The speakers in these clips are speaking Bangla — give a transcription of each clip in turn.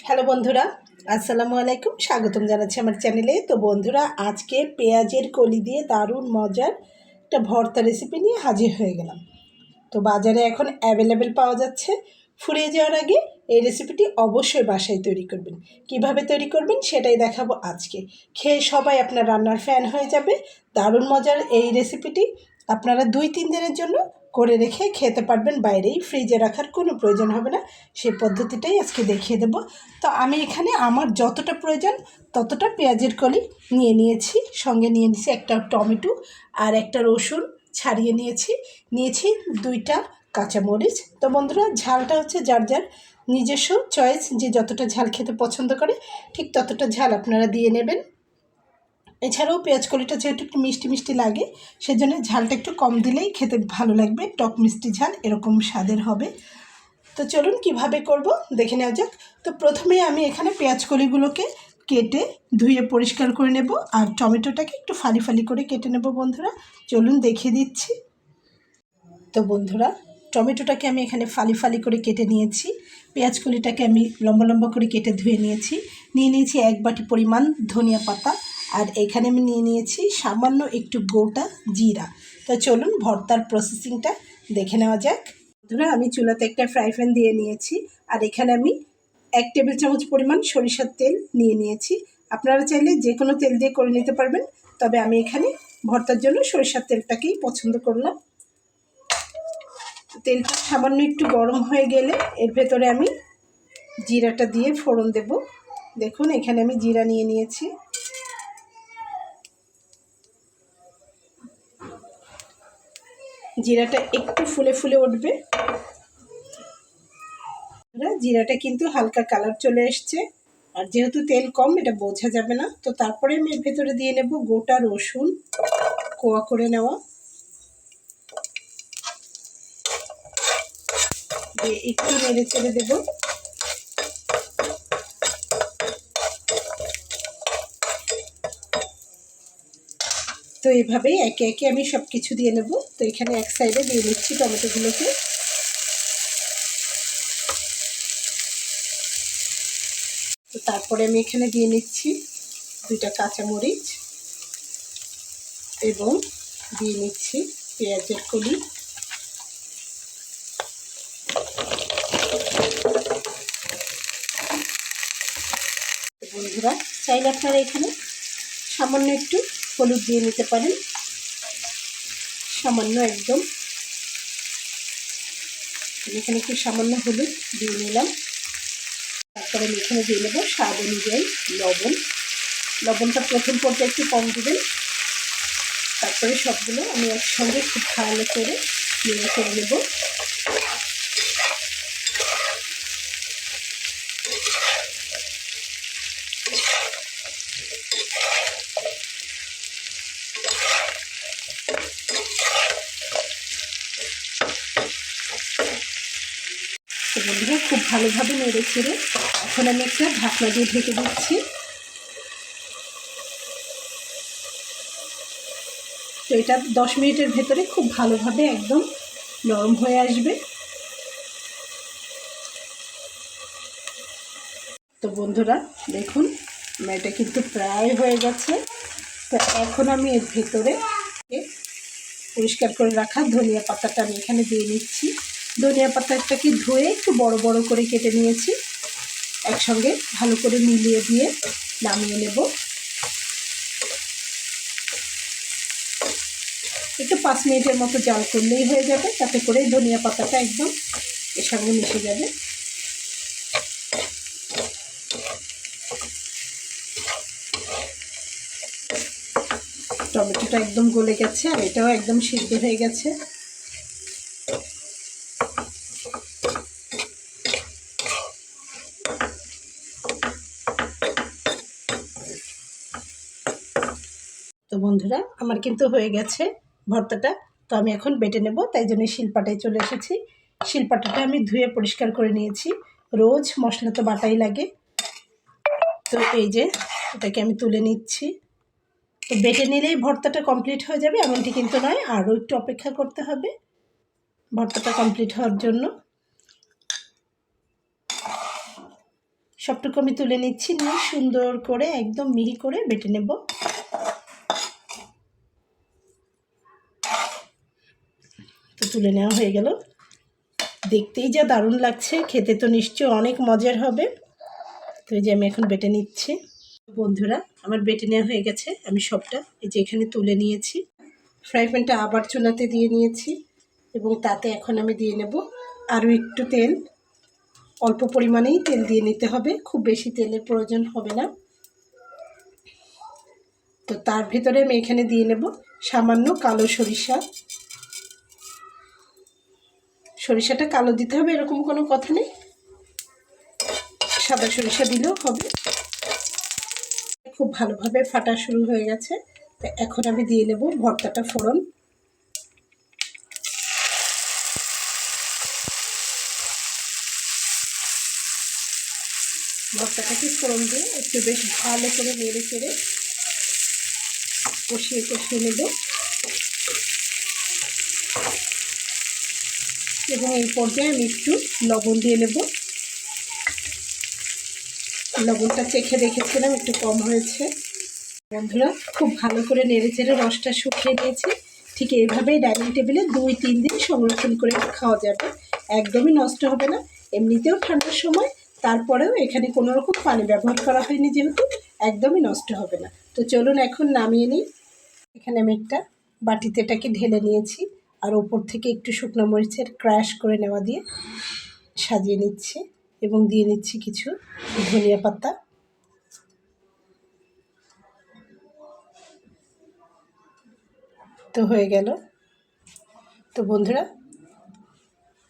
হ্যালো বন্ধুরা, আসসালামু আলাইকুম। স্বাগতম জানাচ্ছি আমার চ্যানেলে। তো বন্ধুরা, আজকে পেঁয়াজের কলি দিয়ে দারুণ মজার একটা ভর্তা রেসিপি নিয়ে হাজির হয়ে গেলাম। তো বাজারে এখন অ্যাভেলেবেল পাওয়া যাচ্ছে। ফুরিয়ে যাওয়ার আগে এই রেসিপিটি অবশ্যই বাসায় তৈরি করবেন। কিভাবে তৈরি করবেন সেটাই দেখাবো আজকে। খেয়ে সবাই আপনার রান্নার ফ্যান হয়ে যাবে। দারুণ মজার এই রেসিপিটি আপনারা 2-3 দিনের জন্য করে রেখে খেতে পারবেন, বাইরেই ফ্রিজে রাখার কোনো প্রয়োজন হবে না। সেই পদ্ধতিটাই আজকে দেখিয়ে দেব। তো আমি এখানে আমার যতটা প্রয়োজন ততটা পেঁয়াজের কলি নিয়ে নিয়েছি। সঙ্গে নিয়ে নিয়েছি একটা টমেটো আর একটা রসুন ছাড়িয়ে নিয়েছি 2টা কাঁচামরিচ। তো বন্ধুরা, ঝালটা হচ্ছে যার যার নিজস্ব চয়েস, যে যতটা ঝাল খেতে পছন্দ করে ঠিক ততটা ঝাল আপনারা দিয়ে নেবেন। এছাড়াও পেঁয়াজ কলিটা যেহেতু একটু মিষ্টি মিষ্টি লাগে, সেজন্য ঝালটা একটু কম দিলেই খেতে ভালো লাগবে। টক মিষ্টি ঝাল এরকম স্বাদের হবে। তো চলুন কিভাবে করব দেখে নেওয়া যাক। তো প্রথমেই আমি এখানে পেঁয়াজ কলিগুলোকে কেটে ধুয়ে পরিষ্কার করে নেব, আর টমেটোটাকে একটু ফালি ফালি করে কেটে নেব। বন্ধুরা চলুন দেখিয়ে দিচ্ছি। তো বন্ধুরা, টমেটোটাকে আমি এখানে ফালি ফালি করে কেটে নিয়েছি। পেঁয়াজ কলিটাকে আমি লম্বা লম্বা করে কেটে ধুয়ে নিয়েছি 1 বাটি পরিমাণ ধনিয়া পাতা, আর এখানে আমি নিয়েছি সামান্য একটু গোটা জিরা। তো চলুন ভর্তার প্রসেসিংটা দেখে নেওয়া যাক। বন্ধুরা, আমি চুলাতে একটা ফ্রাই প্যান দিয়ে নিয়েছি, আর এখানে আমি 1 টেবিল চামচ পরিমাণ সরিষার তেল নিয়েছি। আপনারা চাইলে যে কোনো তেল দিয়ে করে নিতে পারবেন, তবে আমি এখানে ভর্তার জন্য সরিষার তেলটাকেই পছন্দ করলাম। তেলটা সামান্য একটু গরম হয়ে গেলে এর ভেতরে আমি জিরাটা দিয়ে ফোড়ন দেব। দেখুন এখানে আমি জিরা নিয়েছি। জিরাটা একটু ফুলে ফুলে উঠবে। জিরাটা কিন্তু হালকা কালার চলে এসছে, আর যেহেতু তেল কম এটা বোঝা যাবে না। তো তারপরে আমি এর ভেতরে দিয়ে নেব গোটা রসুন কোয়া করে নেওয়া, দিয়ে একটু নেড়ে চেড়ে দেবো। তো এইভাবেই একে একে আমি সব কিছু দিয়ে নেব। তো এখানে এক সাইডে দিয়ে নিচ্ছি টমেটোগুলোকে। তো তারপরে আমি এখানে দিয়ে নিচ্ছি 2টা কাঁচামরিচ এবং দিয়ে নিচ্ছি পেঁয়াজের কলি। বন্ধুরা, চাইলে আপনারা এখানে সামান্য একটু হলুদ দিয়ে নিতে পারেন, সামান্য একদম। এখানে একটু সামান্য হলুদ দিয়ে নিলাম। তারপরে আমি এখানে দিয়ে নেব স্বাদ অনুযায়ী লবণ। লবণটা প্রথম পর্যায়ে একটু কম দেবেন। তারপরে সবগুলো আমি একসঙ্গে খুব ভালো করে নেড়ে করে নেব। তো বন্ধুরা, খুব ভালোভাবে নেড়ে ছেড়ে এখন আমি একটা ঢাকনা দিয়ে ঢেকে দিচ্ছি। তো এটা 10 মিনিটের ভেতরে খুব ভালোভাবে একদম নরম হয়ে আসবে। তো বন্ধুরা দেখুন, এটা কিন্তু প্রায় হয়ে গেছে। তো এখন আমি এর ভেতরে পরিষ্কার করে রাখা ধনিয়া পাতাটা আমি এখানে দিয়ে নিচ্ছি। ধনিয়া পাতাটাকে ধুয়ে একটু বড় বড় করে কেটে নিয়েছি। একসঙ্গে ভালো করে মিলিয়ে দিয়ে নামিয়ে নেব। একটু 5 মিনিটের মতো জাল করলেই হয়ে যাবে, তাতে করে ধনিয়া পাতাটা একদম এর সঙ্গে মিশে যাবে। টমেটোটা একদম গলে গেছে, আর এটাও একদম সিদ্ধ হয়ে গেছে। তো বন্ধুরা, আমার কিন্তু হয়ে গেছে ভর্তাটা। তো আমি এখন বেটে নেব, তাই জন্য শিলপাটায় চলে এসেছি। শিলপাটাটা আমি ধুয়ে পরিষ্কার করে নিয়েছি। রোজ মশলা তো বাটাই লাগে। তো এই যে এটাকে আমি তুলে নিচ্ছি। তো বেটে নিলেই ভর্তাটা কমপ্লিট হয়ে যাবে এমনটি কিন্তু নয়, আরও একটু অপেক্ষা করতে হবে ভর্তাটা কমপ্লিট হওয়ার জন্য। সবটুকু আমি তুলে নিচ্ছি, নিয়ে সুন্দর করে একদম মিহি করে বেটে নেব। তো তুলে নেওয়া হয়ে গেল। দেখতেই যা দারুণ লাগছে, খেতে তো নিশ্চয়ই অনেক মজার হবে। তো এই যে আমি এখন বেটে নিচ্ছি। বন্ধুরা, আমার বেটে নেওয়া হয়ে গেছে। আমি সবটা এই যে এখানে তুলে নিয়েছি। ফ্রাই প্যানটা আবার চুলাতে দিয়ে নিয়েছি এবং তাতে এখন আমি দিয়ে নেব আরও একটু তেল। অল্প পরিমাণেই তেল দিয়ে নিতে হবে, খুব বেশি তেলের প্রয়োজন হবে না। তো তার ভিতরে আমি এখানে দিয়ে নেব সামান্য কালো সরিষা। সরিষাটা কালো দিতে হবে এরকম কোনো কথা নেই, সাদা সরিষা দিলেও হবে। খুব ভালোভাবে ফাটা শুরু হয়ে গেছে। তো এখন আমি দিয়ে নেব ভর্তাটা ফোড়ন। ভর্তাটাকে ফোড়ন দিয়ে একটু বেশ ভালো করে নেড়ে চেড়ে কষিয়ে নেব এবং এই পর্যায়ে আমি একটু লবণ দিয়ে নেব। লবণটা চেখে দেখেছিলাম, একটু কম হয়েছে। বন্ধুরা, খুব ভালো করে নেড়ে চেড়ে রসটা শুকিয়ে নিয়েছি। ঠিক এইভাবেই ডাইনিং টেবিলে 2-3 দিন সংরক্ষণ করে খাওয়া যাবে, একদমই নষ্ট হবে না। এমনিতেও ঠান্ডার সময়, তারপরেও এখানে কোনো রকম পানি ব্যবহার করা হয়নি যেহেতু একদমই নষ্ট হবে না। তো চলুন এখন নামিয়ে নিই। এখানে আমি একটা বাটিতে এটাকে ঢেলে নিয়েছি আর ওপর থেকে একটু শুকনো মরিচের ক্রাশ করে নেওয়া দিয়ে সাজিয়ে নিচ্ছি এবং দিয়ে নিচ্ছি কিছু ধনিয়া পাতা। তো হয়ে গেল। তো বন্ধুরা,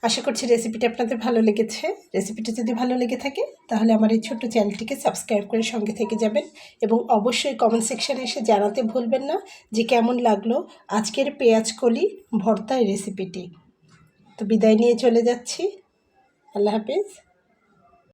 আশা করছি রেসিপিটা আপনাদের ভালো লেগেছে। রেসিপিটা যদি ভালো লেগে থাকে তাহলে আমার এই ছোট্ট চ্যানেলটিকে সাবস্ক্রাইব করে সঙ্গে থেকে যাবেন এবং অবশ্যই কমেন্ট সেকশানে এসে জানাতে ভুলবেন না যে কেমন লাগলো আজকের পেঁয়াজ কলি ভর্তার রেসিপিটি। তো বিদায় নিয়ে চলে যাচ্ছি। আল্লাহ হাফেজ।